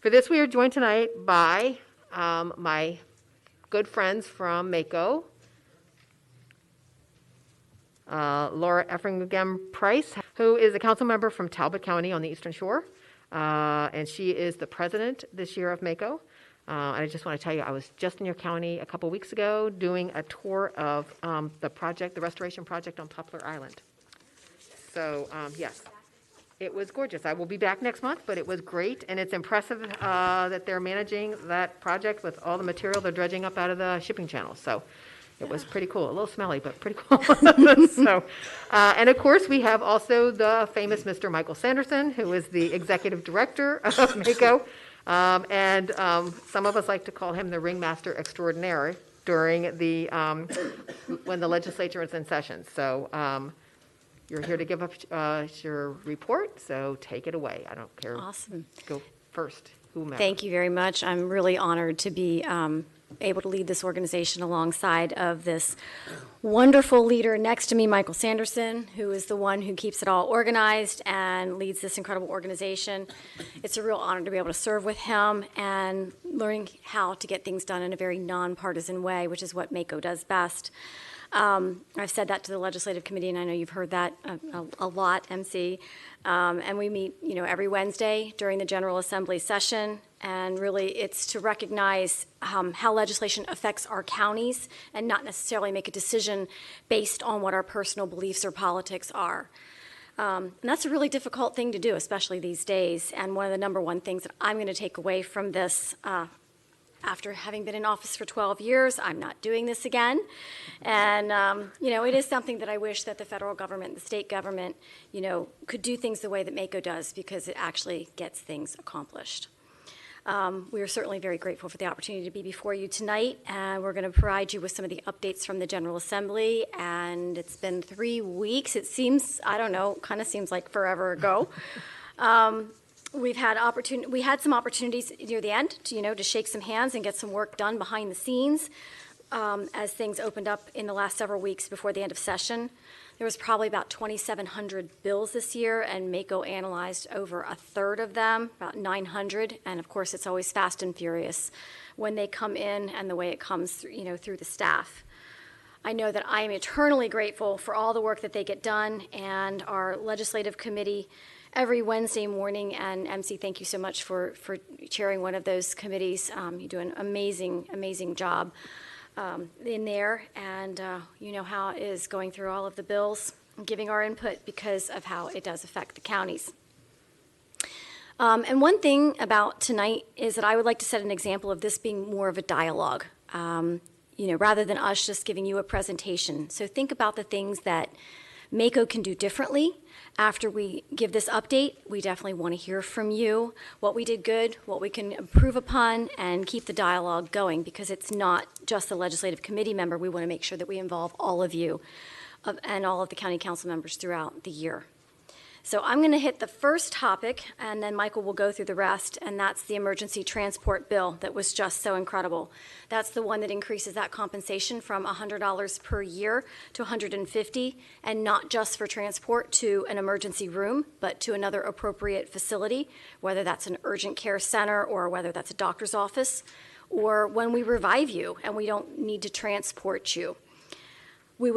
For this, we are joined tonight by my good friends from MACo, Laura Everngam Price, who is a council member from Talbot County on the Eastern Shore, and she is the president this year of MACo. And I just want to tell you, I was just in your county a couple weeks ago doing a tour of the restoration project on Poplar Island. So, yes, it was gorgeous. I will be back next month, but it was great, and it's impressive that they're managing that project with all the material they're dredging up out of the shipping channel. So it was pretty cool. A little smelly, but pretty cool. So, and of course, we have also the famous Mr. Michael Sanderson, who is the executive director of MACo. And some of us like to call him the ringmaster extraordinaire during the when the legislature is in session. So you're here to give up your report, so take it away. I don't care. Awesome. Go first, whomever. Thank you very much. I'm really honored to be able to lead this organization alongside of this wonderful leader next to me, Michael Sanderson, who is the one who keeps it all organized and leads this incredible organization. It's a real honor to be able to serve with him and learning how to get things done in a very nonpartisan way, which is what MACo does best. I've said that to the legislative committee, and I know you've heard that a lot, MC. And we meet, every Wednesday during the General Assembly session. And really, it's to recognize how legislation affects our counties and not necessarily make a decision based on what our personal beliefs or politics are. And that's a really difficult thing to do, especially these days. And one of the number one things that I'm going to take away from this after having been in office for 12 years, I'm not doing this again. And, it is something that I wish that the federal government, the state government, could do things the way that MACo does, because it actually gets things accomplished. We are certainly very grateful for the opportunity to be before you tonight, and we're going to provide you with some of the updates from the General Assembly. And it's been 3 weeks. It seems, kind of seems like forever ago. We had some opportunities near the end to shake some hands and get some work done behind the scenes as things opened up in the last several weeks before the end of session. There was probably about 2,700 bills this year, and MACo analyzed over a third of them, about 900. And of course, it's always fast and furious when they come in and the way it comes through the staff. I know that I am eternally grateful for all the work that they get done, and our legislative committee every Wednesday morning. And MC, thank you so much for chairing one of those committees. You do an amazing job in there, and you know how it is going through all of the bills and giving our input because of how it does affect the counties. And one thing about tonight is that I would like to set an example of this being more of a dialogue, rather than us just giving you a presentation. So think about the things that MACo can do differently. After we give this update, we definitely want to hear from you, what we did good, what we can improve upon, and keep the dialogue going, because it's not just the legislative committee member. We want to make sure that we involve all of you and all of the county council members throughout the year. So I'm going to hit the first topic, and then Michael will go through the rest, and that's the emergency transport bill that was just so incredible. That's the one that increases that compensation from $100 per year to $150, and not just for transport to an emergency room, but to another appropriate facility, whether that's an urgent care center or whether that's a doctor's office, or when we revive you and we don't need to transport you. We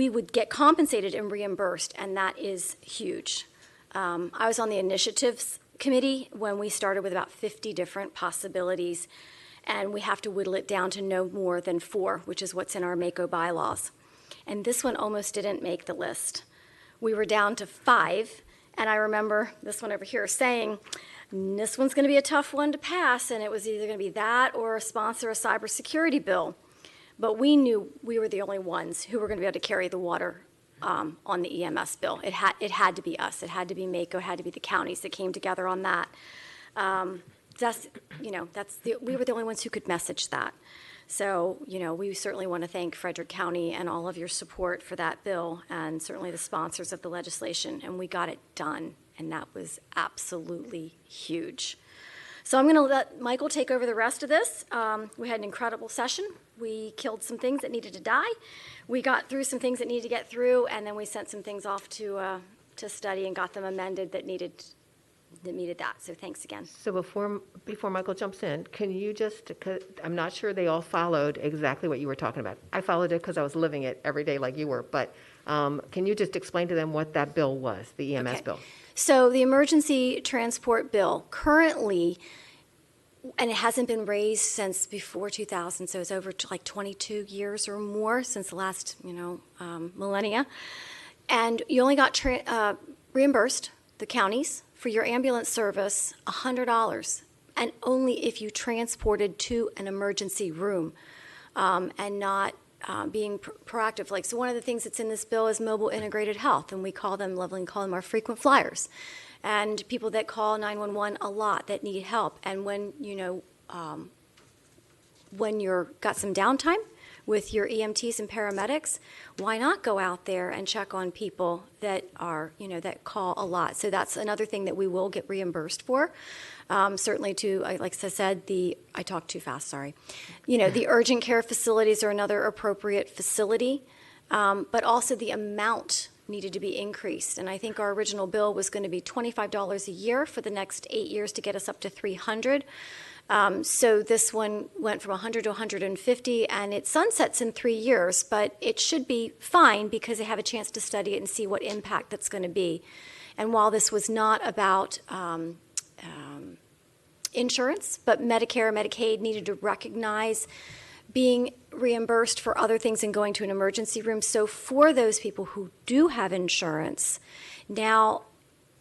would get compensated and reimbursed, and that is huge. I was on the initiatives committee when we started with about 50 different possibilities, and we have to whittle it down to no more than 4, which is what's in our MACo bylaws. And this one almost didn't make the list. We were down to 5, and I remember this one over here saying, this one's going to be a tough one to pass, and it was either going to be that or sponsor a cybersecurity bill. But we knew we were the only ones who were going to be able to carry the water on the EMS bill. It had to be us. It had to be MACo. It had to be the counties that came together on that. We were the only ones who could message that. So, we certainly want to thank Frederick County and all of your support for that bill, and certainly the sponsors of the legislation. And we got it done, and that was absolutely huge. So I'm going to let Michael take over the rest of this. We had an incredible session. We killed some things that needed to die. We got through some things that needed to get through, and then we sent some things off to study and got them amended that needed needed that. So thanks again. So before Michael jumps in, can you just, 'cause I'm not sure they all followed exactly what you were talking about. I followed it because I was living it every day like you were, but can you just explain to them what that bill was, the EMS Okay. bill? So the emergency transport bill currently, and it hasn't been raised since before 2000, so it's over like 22 years or more since the last, millennia. And you only got reimbursed, the counties, for your ambulance service $100, and only if you transported to an emergency room, and not being proactive. Like, so one of the things that's in this bill is mobile integrated health, and we call them, lovingly call them our frequent flyers, and people that call 911 a lot that need help. And when you're got some downtime with your EMTs and paramedics, why not go out there and check on people that are, that call a lot? So that's another thing that we will get reimbursed for. Certainly like I said, I talked too fast, sorry. The urgent care facilities are another appropriate facility, but also the amount needed to be increased. And I think our original bill was going to be $25 a year for the next 8 years to get us up to $300. So this one went from 100 to 150, and it sunsets in 3 years, but it should be fine because they have a chance to study it and see what impact that's going to be. And while this was not about insurance, but Medicare and Medicaid needed to recognize being reimbursed for other things and going to an emergency room. So for those people who do have insurance, now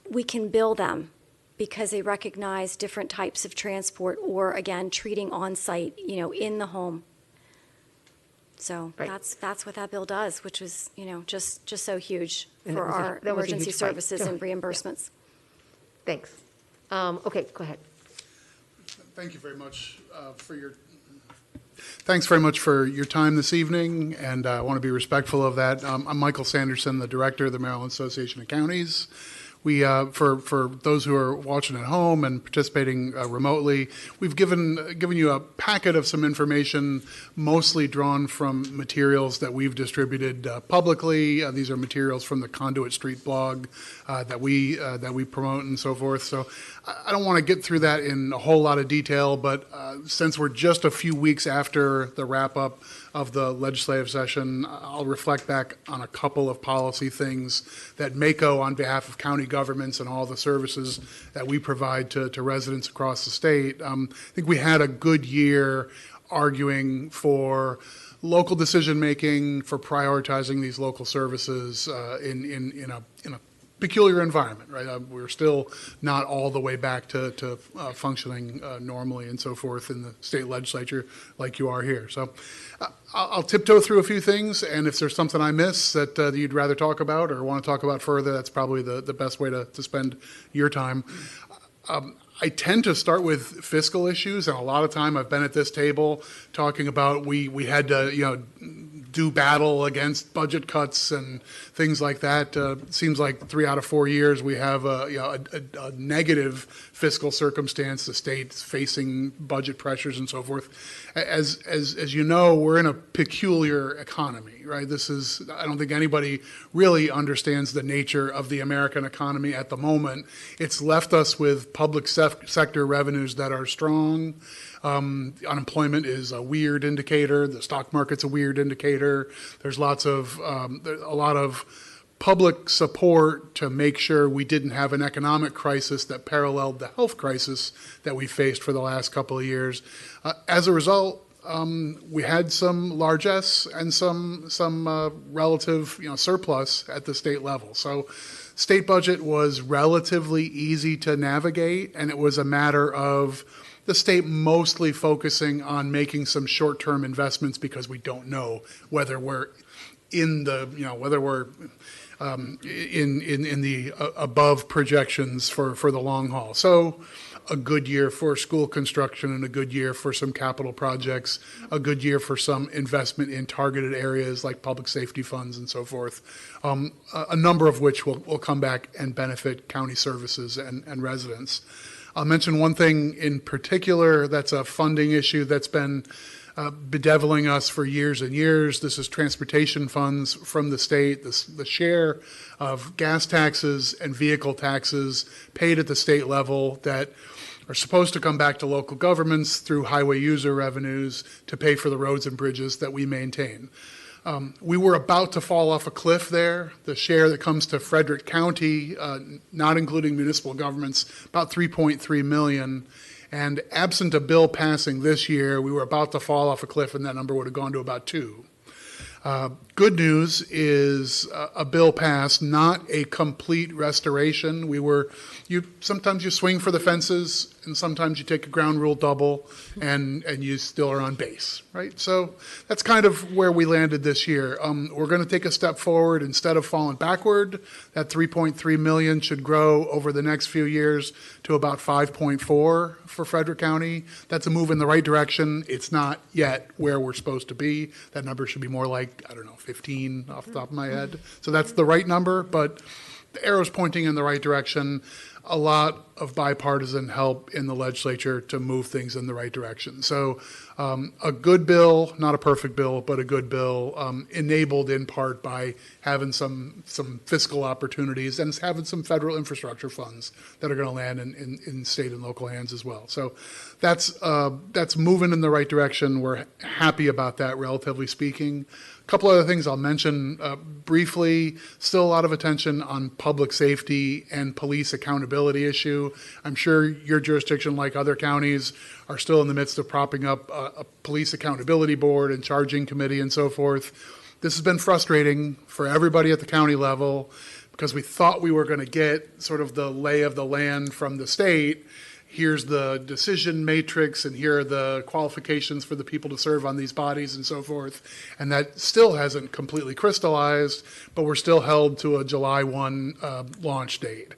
we can bill them because they recognize different types of transport or, again, treating on-site, in the home. So Right. that's what that bill does, which was, just so huge And for our that was a emergency huge fight. services and reimbursements. Thanks. Okay, go ahead. Thank you very much Thanks very much for your time this evening, and I want to be respectful of that. I'm Michael Sanderson, the director of the Maryland Association of Counties. We, for those who are watching at home and participating remotely, we've given you a packet of some information, mostly drawn from materials that we've distributed publicly. These are materials from the Conduit Street blog that we promote and so forth. So I don't want to get through that in a whole lot of detail, but since we're just a few weeks after the wrap up of the legislative session, I'll reflect back on a couple of policy things that MACo, on behalf of county governments and all the services that we provide to residents across the state, I think we had a good year arguing for local decision making, for prioritizing these local services in a peculiar environment, right? We're still not all the way back to functioning normally and so forth in the state legislature like you are here. So I'll tiptoe through a few things, and if there's something I miss that you'd rather talk about or want to talk about further, that's probably the best way to spend your time. I tend to start with fiscal issues, and a lot of time I've been at this table talking about we had to do battle against budget cuts and things like that. Seems like 3 out of 4 years we have a negative fiscal circumstance. The state's facing budget pressures and so forth. As you know, we're in a peculiar economy, right? I don't think anybody really understands the nature of the American economy at the moment. It's left us with public sector revenues that are strong. Unemployment is a weird indicator. The stock market's a weird indicator. There's a lot of public support to make sure we didn't have an economic crisis that paralleled the health crisis that we faced for the last couple of years. As a result, we had some largesse and some relative surplus at the state level. So state budget was relatively easy to navigate, and it was a matter of the state mostly focusing on making some short-term investments because we don't know whether we're in the in the above projections for the long haul. So a good year for school construction and a good year for some capital projects, a good year for some investment in targeted areas like public safety funds and so forth, a number of which will come back and benefit county services and residents. I'll mention one thing in particular that's a funding issue that's been bedeviling us for years and years. This is transportation funds from the state, the share of gas taxes and vehicle taxes paid at the state level that are supposed to come back to local governments through highway user revenues to pay for the roads and bridges that we maintain. We were about to fall off a cliff there. The share that comes to Frederick County, not including municipal governments, about $3.3 million. And absent a bill passing this year, we were about to fall off a cliff, and that number would have gone to about $2 million. Good news is a bill passed, not a complete restoration. Sometimes you swing for the fences, and sometimes you take a ground rule double, and you still are on base, right? So that's kind of where we landed this year. We're going to take a step forward instead of falling backward. That $3.3 million should grow over the next few years to about 5.4 for Frederick County. That's a move in the right direction. It's not yet where we're supposed to be. That number should be more like, I don't know, 15 off the top of my head. So that's the right number, but the arrow's pointing in the right direction. A lot of bipartisan help in the legislature to move things in the right direction. So a good bill, not a perfect bill, but a good bill, enabled in part by having some fiscal opportunities and having some federal infrastructure funds that are going to land in state and local hands as well. So that's moving in the right direction. We're happy about that, relatively speaking. A couple other things I'll mention briefly. Still a lot of attention on public safety and police accountability issue. I'm sure your jurisdiction, like other counties, are still in the midst of propping up a police accountability board and charging committee and so forth. This has been frustrating for everybody at the county level because we thought we were going to get sort of the lay of the land from the state. Here's the decision matrix, and here are the qualifications for the people to serve on these bodies and so forth. And that still hasn't completely crystallized, but we're still held to a July 1 launch date.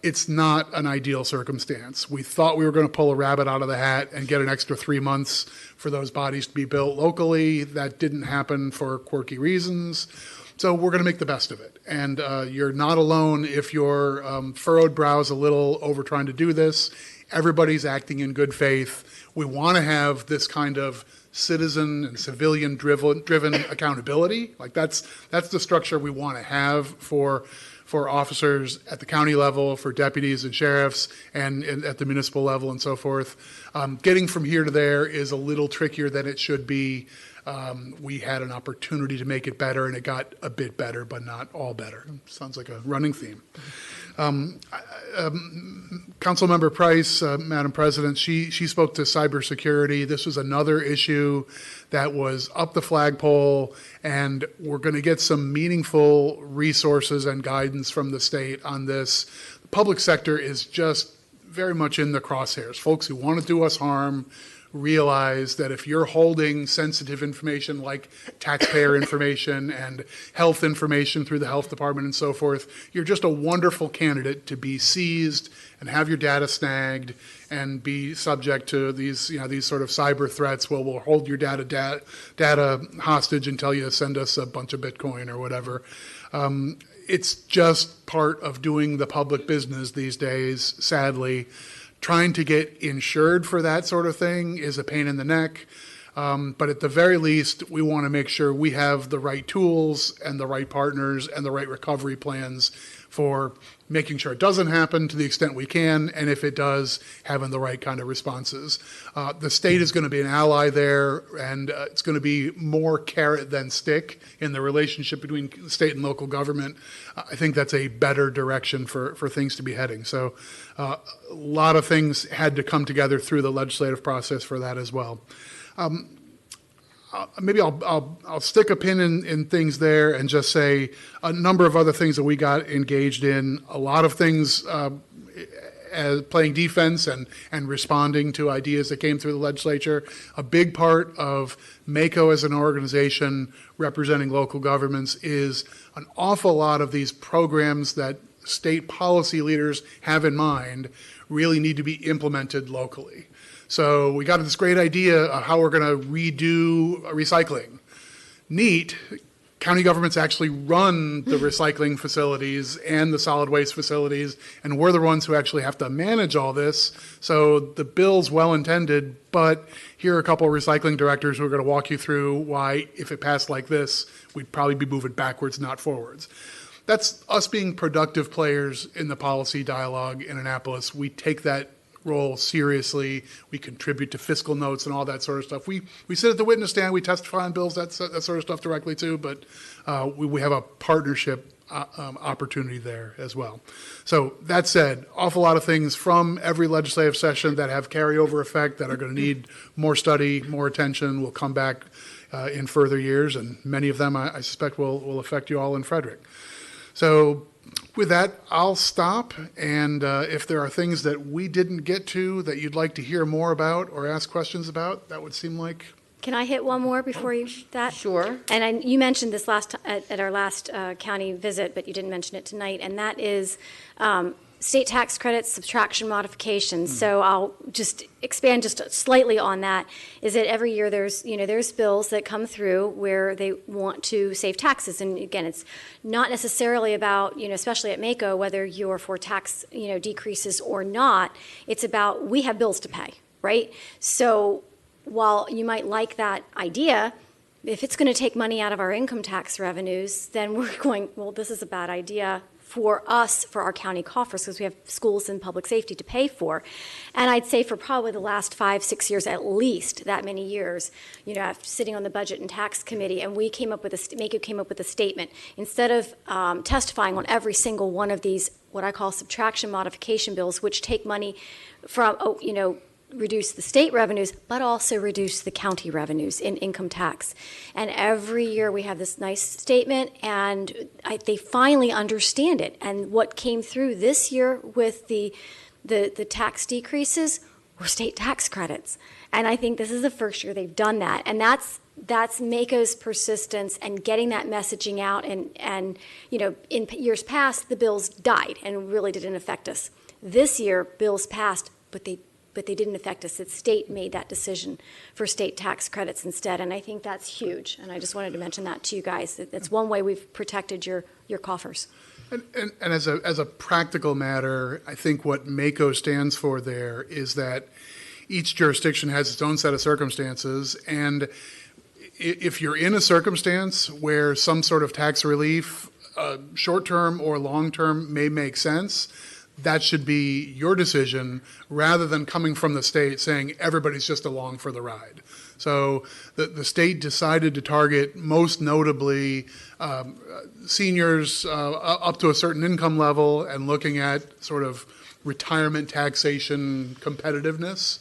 It's not an ideal circumstance. We thought we were going to pull a rabbit out of the hat and get an extra 3 months for those bodies to be built locally. That didn't happen for quirky reasons. So we're going to make the best of it. And you're not alone if your furrowed brow's a little over trying to do this. Everybody's acting in good faith. We want to have this kind of citizen and civilian driven accountability. Like that's the structure we want to have for officers at the county level, for deputies and sheriffs, and at the municipal level and so forth. Getting from here to there is a little trickier than it should be. We had an opportunity to make it better, and it got a bit better, but not all better. Sounds like a running theme. Councilmember Price, Madam President, she spoke to cybersecurity. This was another issue that was up the flagpole, and we're going to get some meaningful resources and guidance from the state on this. The public sector is just very much in the crosshairs. Folks who want to do us harm realize that if you're holding sensitive information like taxpayer information and health information through the health department and so forth, you're just a wonderful candidate to be seized and have your data snagged and be subject to these sort of cyber threats. Well, we'll hold your data hostage until you send us a bunch of Bitcoin or whatever. It's just part of doing the public business these days, sadly. Trying to get insured for that sort of thing is a pain in the neck. But at the very least, we want to make sure we have the right tools and the right partners and the right recovery plans for making sure it doesn't happen to the extent we can, and if it does, having the right kind of responses. The state is going to be an ally there, and it's going to be more carrot than stick in the relationship between state and local government. I think that's a better direction for things to be heading. So a lot of things had to come together through the legislative process for that as well. Maybe I'll stick a pin in things there and just say a number of other things that we got engaged in. A lot of things as playing defense and responding to ideas that came through the legislature. A big part of MACo as an organization representing local governments is an awful lot of these programs that state policy leaders have in mind really need to be implemented locally. So we got this great idea of how we're going to redo recycling. Neat, county governments actually run the recycling facilities and the solid waste facilities, and we're the ones who actually have to manage all this. So the bill's well-intended, but here are a couple of recycling directors who are going to walk you through why, if it passed like this, we'd probably be moving backwards, not forwards. That's us being productive players in the policy dialogue in Annapolis. We take that role seriously. We contribute to fiscal notes and all that sort of stuff. We sit at the witness stand. We testify on bills, that sort of stuff directly too. But we have a partnership opportunity there as well. So that said, awful lot of things from every legislative session that have carryover effect that are going to need more study, more attention. Will come back in further years, and many of them I suspect will affect you all in Frederick. So with that, I'll stop, and if there are things that we didn't get to that you'd like to hear more about or ask questions about, that would seem like... Can I hit one more before you that? Sure. And you mentioned this at our last county visit, but you didn't mention it tonight, and that is state tax credits, subtraction modifications. So I'll just expand just slightly on that, is that every year there's bills that come through where they want to save taxes. And again, it's not necessarily about, especially at MACo, whether you're for tax, decreases or not. It's about, we have bills to pay, right? So while you might like that idea, if it's going to take money out of our income tax revenues, then we're going, well, this is a bad idea for us, for our county coffers, because we have schools and public safety to pay for. And I'd say for probably the last 5-6 years, at least that many years, after sitting on the Budget and Tax Committee, and MACo came up with a statement. Instead of testifying on every single one of these, what I call subtraction modification bills, which take money from, reduce the state revenues, but also reduce the county revenues in income tax. And every year we have this nice statement, and they finally understand it. And what came through this year with the tax decreases were state tax credits. And I think this is the first year they've done that. And that's MACo's persistence and getting that messaging out. And in years past, the bills died and really didn't affect us. This year, bills passed, but they didn't affect us. The state made that decision for state tax credits instead, and I think that's huge. And I just wanted to mention that to you guys. That's one way we've protected your coffers. And as a practical matter, I think what MACo stands for there is that each jurisdiction has its own set of circumstances, and if you're in a circumstance where some sort of tax relief, short-term or long-term, may make sense, that should be your decision rather than coming from the state saying everybody's just along for the ride. So the state decided to target most notably seniors up to a certain income level and looking at sort of retirement taxation competitiveness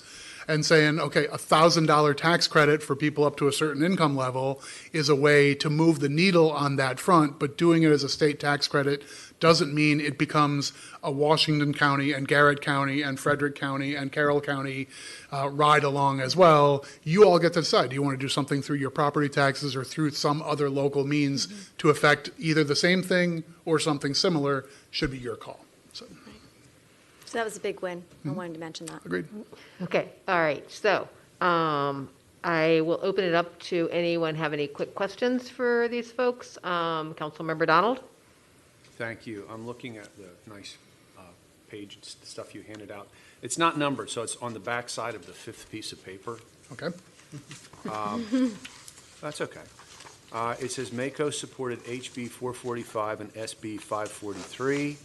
and saying, okay, $1,000 tax credit for people up to a certain income level is a way to move the needle on that front, but doing it as a state tax credit doesn't mean it becomes a Washington County and Garrett County and Frederick County and Carroll County ride along as well. You all get to decide. Do you want to do something through your property taxes or through some other local means to affect either the same thing or something similar? Should be your call. So that was a big win. I wanted to mention that. Agreed. Okay, all right. So I will open it up to anyone have any quick questions for these folks. Councilmember Donald? Thank you. I'm looking at the nice page, stuff you handed out. It's not numbered, so it's on the back side of the fifth piece of paper. Okay. That's okay. It says MACo supported HB 445 and SB 543.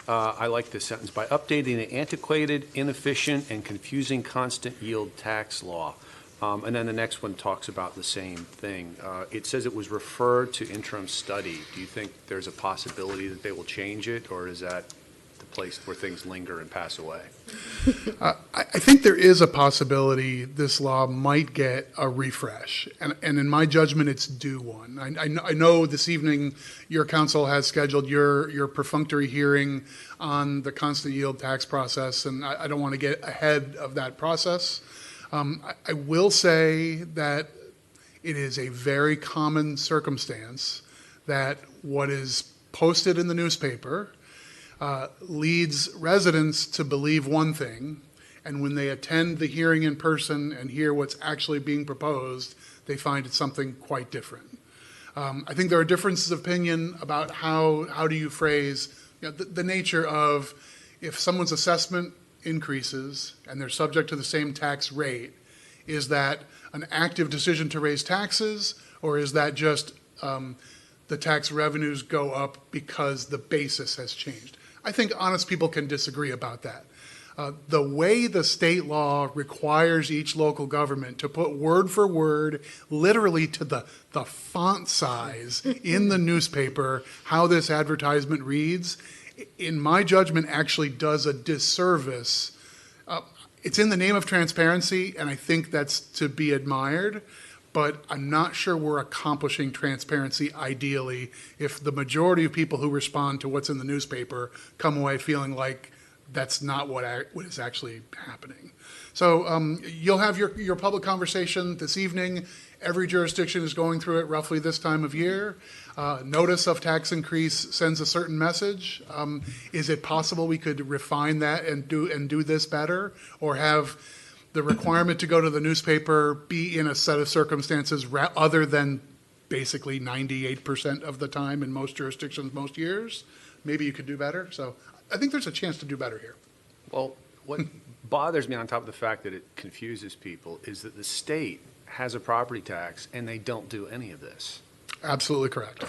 I like this sentence, by updating the antiquated, inefficient, and confusing constant yield tax law. And then the next one talks about the same thing. It says it was referred to interim study. Do you think there's a possibility that they will change it, or is that the place where things linger and pass away? I think there is a possibility this law might get a refresh, and in my judgment, it's due one. I know this evening your council has scheduled your perfunctory hearing on the constant yield tax process, and I don't want to get ahead of that process. I will say that it is a very common circumstance that what is posted in the newspaper leads residents to believe one thing, and when they attend the hearing in person and hear what's actually being proposed, they find it's something quite different. I think there are differences of opinion about how do you phrase, the nature of if someone's assessment increases and they're subject to the same tax rate, is that an active decision to raise taxes, or is that just the tax revenues go up because the basis has changed? I think honest people can disagree about that. The way the state law requires each local government to put word for word, literally to the font size in the newspaper, how this advertisement reads, in my judgment, actually does a disservice. It's in the name of transparency, and I think that's to be admired, but I'm not sure we're accomplishing transparency ideally if the majority of people who respond to what's in the newspaper come away feeling like that's not what is actually happening. So you'll have your public conversation this evening. Every jurisdiction is going through it roughly this time of year. Notice of tax increase sends a certain message. Is it possible we could refine that and do this better, or have the requirement to go to the newspaper be in a set of circumstances other than basically 98% of the time in most jurisdictions, most years? Maybe you could do better. So I think there's a chance to do better here. Well, what bothers me on top of the fact that it confuses people is that the state has a property tax and they don't do any of this. Absolutely correct.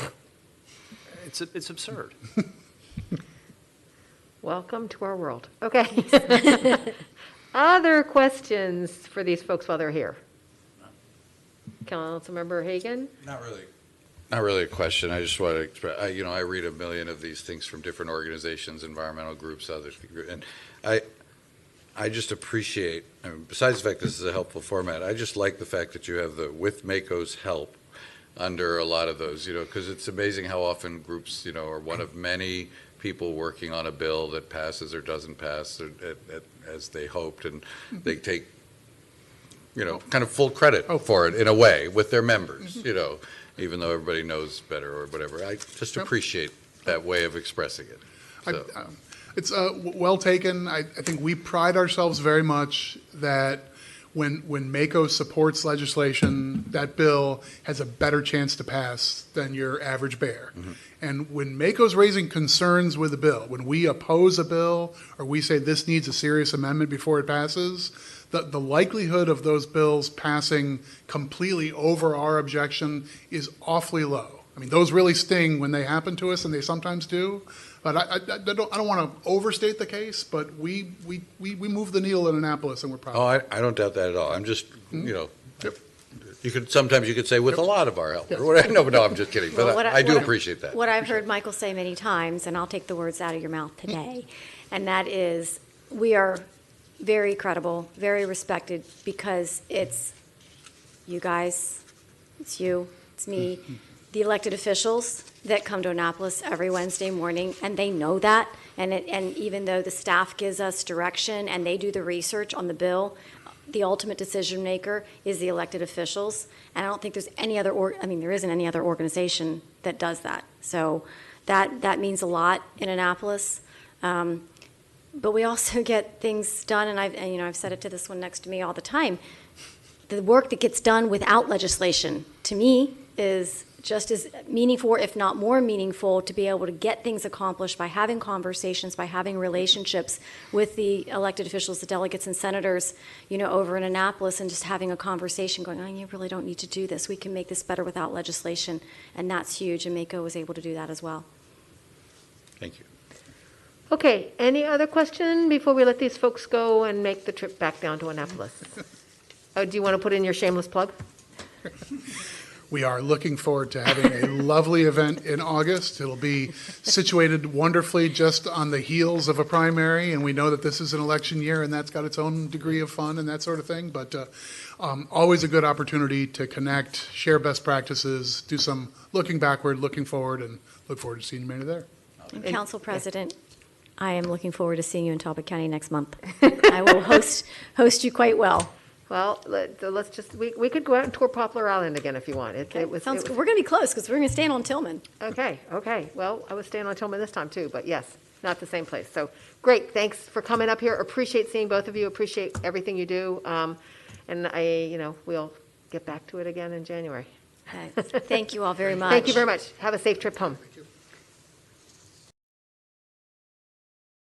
It's absurd. Welcome to our world. Okay. Other questions for these folks while they're here? Councilmember Hagan? Not really. Not really a question. I just want to express, I read a million of these things from different organizations, environmental groups, others, and I just appreciate, besides the fact this is a helpful format, I just like the fact that you have with MACo's help under a lot of those, because it's amazing how often groups, are one of many people working on a bill that passes or doesn't pass as they hoped, and they take, kind of full credit for it in a way with their members, even though everybody knows better or whatever. I just appreciate that way of expressing it. So. It's well taken. I think we pride ourselves very much that when MACo supports legislation, that bill has a better chance to pass than your average bear. Mm-hmm. And when MACo's raising concerns with a bill, when we oppose a bill or we say this needs a serious amendment before it passes, the likelihood of those bills passing completely over our objection is awfully low. I mean, those really sting when they happen to us, and they sometimes do. But I don't want to overstate the case, but we move the needle in Annapolis, and we're proud. Oh, I don't doubt that at all. I'm just, Yep. you could say with a lot of our help. Or whatever. No, I'm just kidding. But Well, I do appreciate that. What I've heard Michael say many times, and I'll take the words out of your mouth today, and that is, we are very credible, very respected, because it's you guys, it's you, it's me, the elected officials that come to Annapolis every Wednesday morning, and they know that. And even though the staff gives us direction and they do the research on the bill, the ultimate decision maker is the elected officials. And I don't think there's any other, there isn't any other organization that does that. So that means a lot in Annapolis. But we also get things done, and I've said it to this one next to me all the time. The work that gets done without legislation, to me, is just as meaningful, if not more meaningful, to be able to get things accomplished by having conversations, by having relationships with the elected officials, the delegates and senators, over in Annapolis, and just having a conversation going, you really don't need to do this. We can make this better without legislation, and that's huge, and MACo was able to do that as well. Thank you. Okay, any other question before we let these folks go and make the trip back down to Annapolis? Oh, do you want to put in your shameless plug? We are looking forward to having a lovely event in August. It'll be situated wonderfully just on the heels of a primary, and we know that this is an election year, and that's got its own degree of fun and that sort of thing. But always a good opportunity to connect, share best practices, do some looking backward, looking forward, and look forward to seeing many there. And Council President, I am looking forward to seeing you in Talbot County next month. I will host you quite well. Well, let's just, we could go out and tour Poplar Island again if you want. Sounds good. We're going to be close because we're going to stand on Tillman. Okay. Well, I was staying on Tillman this time too, but yes, not the same place. So great. Thanks for coming up here. Appreciate seeing both of you. Appreciate everything you do. And we'll get back to it again in January. Okay. Thank you all very much. Thank you very much. Have a safe trip home.